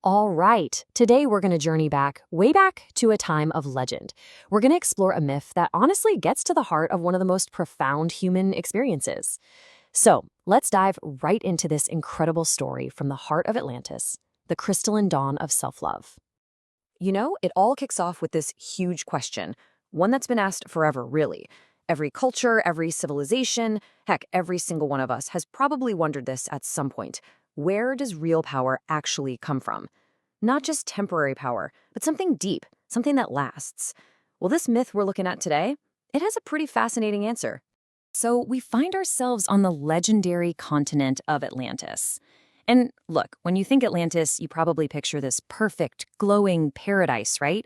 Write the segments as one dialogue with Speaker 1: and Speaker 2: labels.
Speaker 1: All right, today we're going to journey back, way back to a time of legend. We're going to explore a myth that honestly gets to the heart of one of the most profound human experiences. So let's dive right into this incredible story from the heart of Atlantis, the crystalline dawn of self-love. It all kicks off with this huge question, one that's been asked forever, really. Every culture, every civilization, heck, every single one of us has probably wondered this at some point. Where does real power actually come from? Not just temporary power, but something deep, something that lasts. Well, this myth we're looking at today, it has a pretty fascinating answer. So we find ourselves on the legendary continent of Atlantis. And look, when you think Atlantis, you probably picture this perfect, glowing paradise, right?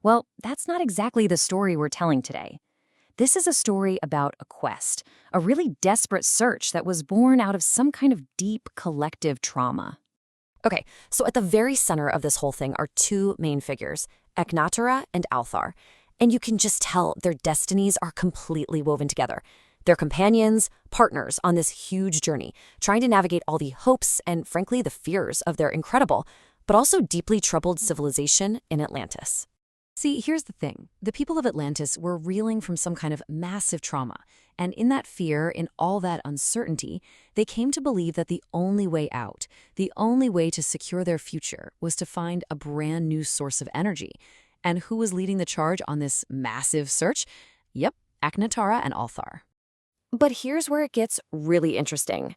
Speaker 1: Well, that's not exactly the story we're telling today. This is a story about a quest, a really desperate search that was born out of some kind of deep collective trauma. Okay, so at the very center of this whole thing are two main figures, Echnatara and Althar. And you can just tell their destinies are completely woven together. They're companions, partners on this huge journey, trying to navigate all the hopes and, frankly, the fears of their incredible, but also deeply troubled civilization in Atlantis. See, here's the thing. The people of Atlantis were reeling from some kind of massive trauma, and in that fear, in all that uncertainty, they came to believe that the only way out, the only way to secure their future, was to find a brand new source of energy. And who was leading the charge on this massive search? Yep, Echnatara and Althar. But here's where it gets really interesting.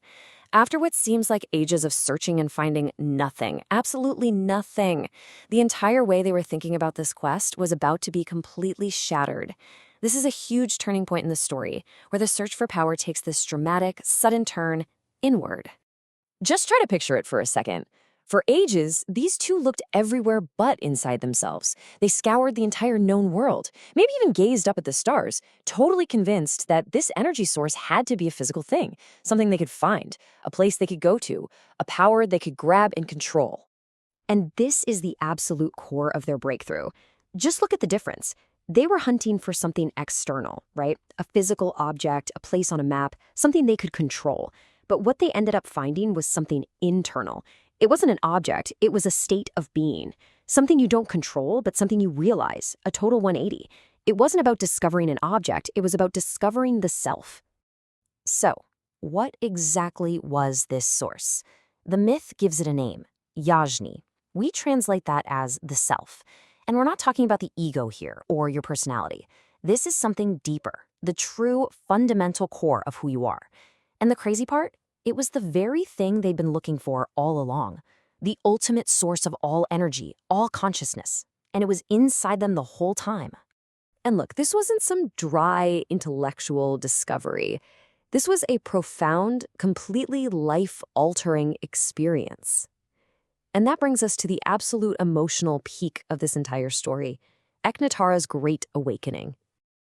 Speaker 1: After what seems like ages of searching and finding nothing, absolutely nothing, the entire way they were thinking about this quest was about to be completely shattered. This is a huge turning point in the story, where the search for power takes this dramatic, sudden turn inward. Just try to picture it for a second. For ages, these two looked everywhere but inside themselves. They scoured the entire known world, maybe even gazed up at the stars, totally convinced that this energy source had to be a physical thing, something they could find, a place they could go to, a power they could grab and control. And this is the absolute core of their breakthrough. Just look at the difference. They were hunting for something external, right? A physical object, a place on a map, something they could control. But what they ended up finding was something internal. It wasn't an object, it was a state of being. Something you don't control, but something you realize, a total 180. It wasn't about discovering an object, it was about discovering the self. So, what exactly was this source? The myth gives it a name, Yajni. We translate that as the self. And we're not talking about the ego here, or your personality. This is something deeper, the true fundamental core of who you are. And the crazy part? It was the very thing they'd been looking for all along, the ultimate source of all energy, all consciousness, and it was inside them the whole time. And look, this wasn't some dry, intellectual discovery. This was a profound, completely life-altering experience. And that brings us to the absolute emotional peak of this entire story, Echnatara's great awakening.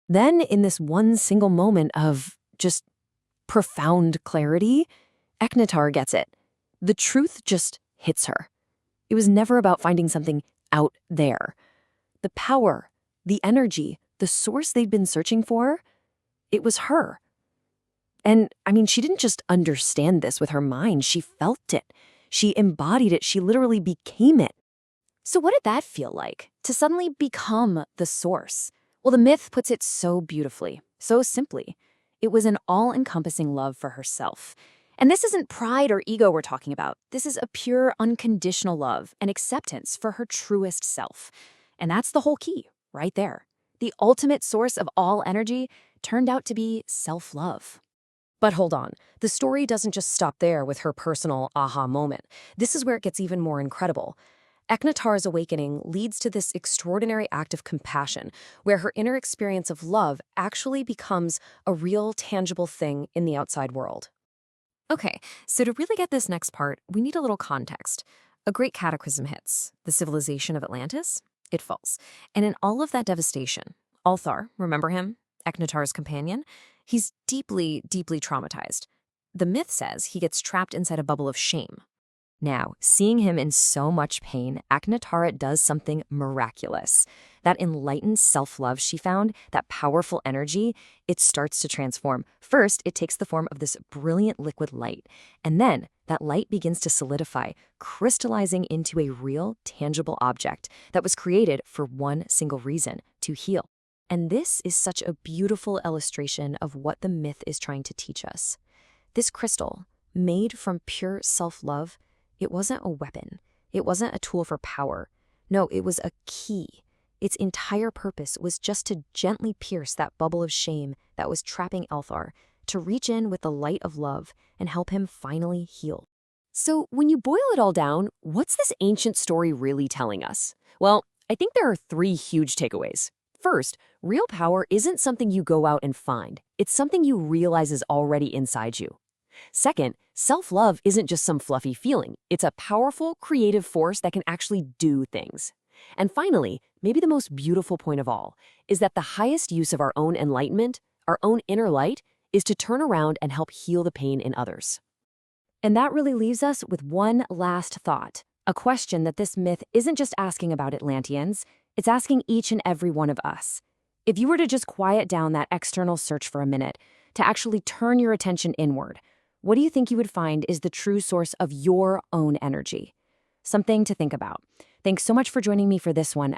Speaker 1: Then, in this one single moment of just profound clarity, Echnatara gets it. The truth just hits her. It was never about finding something out there. The power, the energy, the source they'd been searching for, it was her. And, she didn't just understand this with her mind. She felt it. She embodied it. She literally became it. So what did that feel like, to suddenly become the source? Well, the myth puts it so beautifully, so simply. It was an all-encompassing love for herself. And this isn't pride or ego we're talking about. This is a pure, unconditional love and acceptance for her truest self. And that's the whole key, right there. The ultimate source of all energy turned out to be self-love. But hold on, the story doesn't just stop there with her personal aha moment. This is where it gets even more incredible. Echnatara's awakening leads to this extraordinary act of compassion, where her inner experience of love actually becomes a real, tangible thing in the outside world. Okay, so to really get this next part, we need a little context. A great cataclysm hits. The civilization of Atlantis, it falls. And in all of that devastation, Althar, remember him? Echnatara's companion? He's deeply, deeply traumatized. The myth says he gets trapped inside a bubble of shame. Now, seeing him in so much pain, Echnatara does something miraculous. That enlightened self-love she found, that powerful energy, it starts to transform. First, it takes the form of this brilliant liquid light, and then that light begins to solidify, crystallizing into a real, tangible object that was created for one single reason: to heal. And this is such a beautiful illustration of what the myth is trying to teach us. This crystal, made from pure self-love, it wasn't a weapon. It wasn't a tool for power. No, it was a key. Its entire purpose was just to gently pierce that bubble of shame that was trapping Althar, to reach in with the light of love and help him finally heal. So when you boil it all down, what's this ancient story really telling us? Well, I think there are three huge takeaways. First, real power isn't something you go out and find. It's something you realize is already inside you. Second, self-love isn't just some fluffy feeling. It's a powerful, creative force that can actually do things. And finally, maybe the most beautiful point of all, is that the highest use of our own enlightenment, our own inner light, is to turn around and help heal the pain in others. And that really leaves us with one last thought, a question that this myth isn't just asking about Atlanteans, it's asking each and every one of us. If you were to just quiet down that external search for a minute, to actually turn your attention inward, what do you think you would find is the true source of your own energy? Something to think about. Thanks so much for joining me for this one.